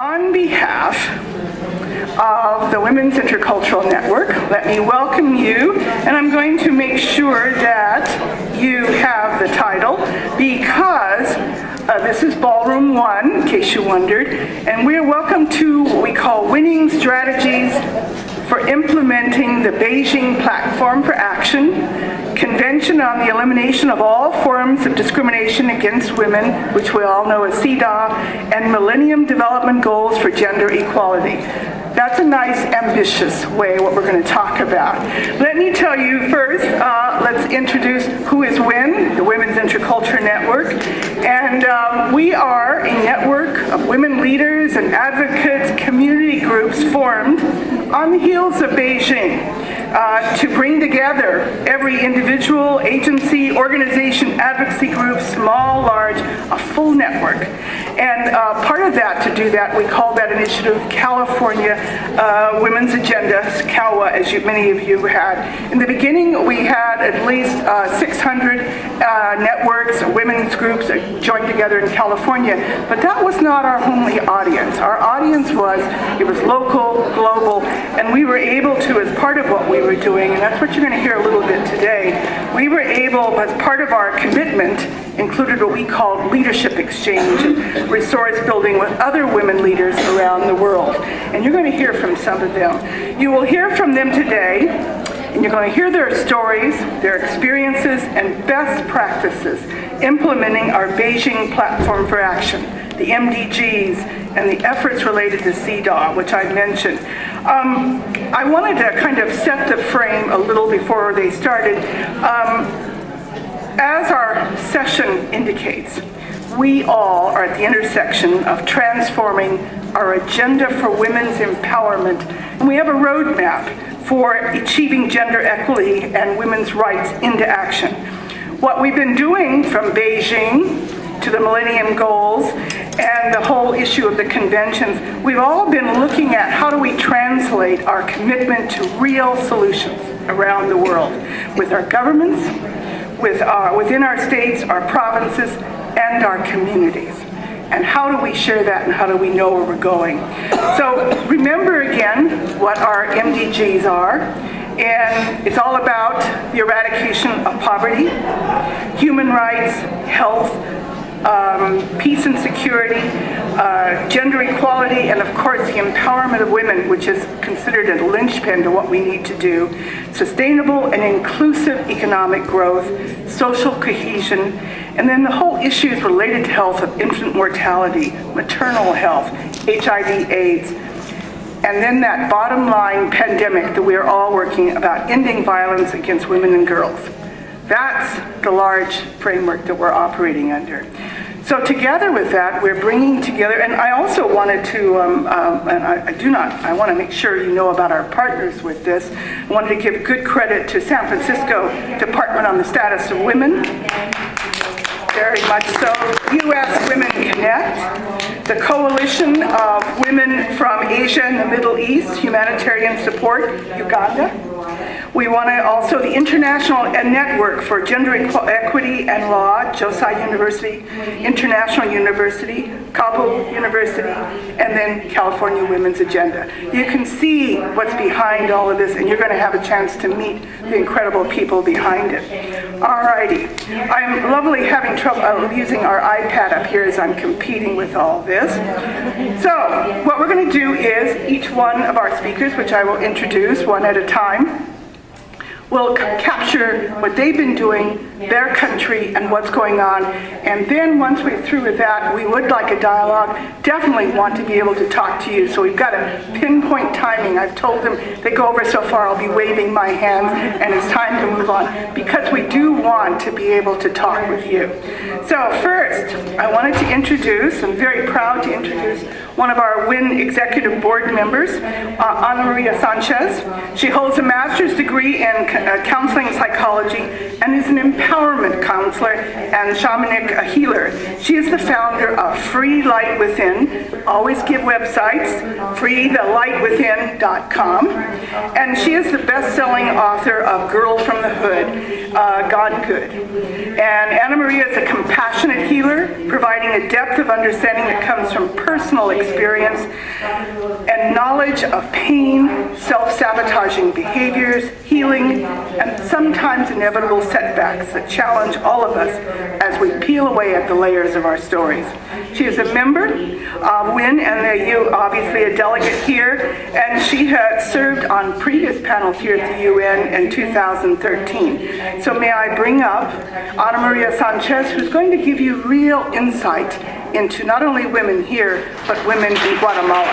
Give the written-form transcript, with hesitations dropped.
On behalf of the Women's Intercultural Network, let me welcome you, and I'm going to make sure that you have the title because this is Ballroom 1, in case you wondered, and we're welcome to what we call Winning Strategies for Implementing the Beijing Platform for Action, Convention on the Elimination of All Forms of Discrimination Against Women, which we all know as CEDAW, and Millennium Development Goals for Gender Equality. That's a nice, ambitious way what we're going to talk about. Let me tell you first, let's introduce who is WIN, the Women's Interculture Network. And we are a network of women leaders and advocates, community groups formed on the heels of Beijing to bring together every individual, agency, organization, advocacy group, small, large, a full network. And part of that, to do that, we call that initiative California Women's Agenda, CAWA, as many of you had. In the beginning, we had at least 600 networks, women's groups joined together in California, but that was not our only audience. Our audience was local, global, and we were able to, as part of what we were doing, and that's what you're going to hear a little bit today, we were able, as part of our commitment, included what we called leadership exchange, resource building with other women leaders around the world. And you're going to hear from some of them. You will hear from them today, and you're going to hear their stories, their experiences, and best practices implementing our Beijing Platform for Action, the MDGs, and the efforts related to CEDAW, which I mentioned. I wanted to kind of set the frame a little before they started. As our session indicates, we all are at the intersection of transforming our agenda for women's empowerment, and we have a roadmap for achieving gender equity and women's rights into action. What we've been doing from Beijing to the Millennium Goals and the whole issue of the conventions, we've all been looking at how do we translate our commitment to real solutions around the world with our governments, within our states, our provinces, and our communities. And how do we share that, and how do we know where we're going? So remember again what our MDGs are, and it's all about the eradication of poverty, human rights, health, peace and security, gender equality, and of course the empowerment of women, which is considered a linchpin to what we need to do, sustainable and inclusive economic growth, social cohesion, and then the whole issues related to health of infant mortality, maternal health, HIV/AIDS, and then that bottom line pandemic that we are all working about, ending violence against women and girls. That's the large framework that we're operating under. So together with that, we're bringing together, and I also wanted to, I want to make sure you know about our partners with this. I wanted to give good credit to San Francisco Department on the Status of Women, very much so, U.S. Women Connect, the Coalition of Women from Asia and the Middle East, Humanitarian Support, Uganda. We want to also the International Network for Gender Equity and Law, Josai University, International University, Kabul University, and then California Women's Agenda. You can see what's behind all of this, and you're going to have a chance to meet the incredible people behind it. Alrighty, I'm lovely having trouble using our iPad up here as I'm competing with all this. So what we're going to do is each one of our speakers, which I will introduce one at a time, will capture what they've been doing, their country, and what's going on. And then once we're through with that, we would like a dialogue. Definitely want to be able to talk to you. So we've got a pinpoint timing. I've told them they go over so far, I'll be waving my hands, and it's time to move on because we do want to be able to talk with you. So first, I wanted to introduce, I'm very proud to introduce one of our WIN executive board members, Ana Maria Sanchez. She holds a master's degree in counseling psychology and is an empowerment counselor and shamanic healer. She is the founder of Free Light Within. Always give websites, freethelightwithin.com. And she is the best-selling author of Girl from the Hood, God Good. And Anna Maria is a compassionate healer, providing a depth of understanding that comes from personal experience and knowledge of pain, self-sabotaging behaviors, healing, and sometimes inevitable setbacks that challenge all of us as we peel away at the layers of our stories. She is a member of WIN, and you obviously a delegate here, and she had served on previous panels here at the UN in 2013. So may I bring up Ana Maria Sanchez, who's going to give you real insight into not only women here, but women in Guatemala.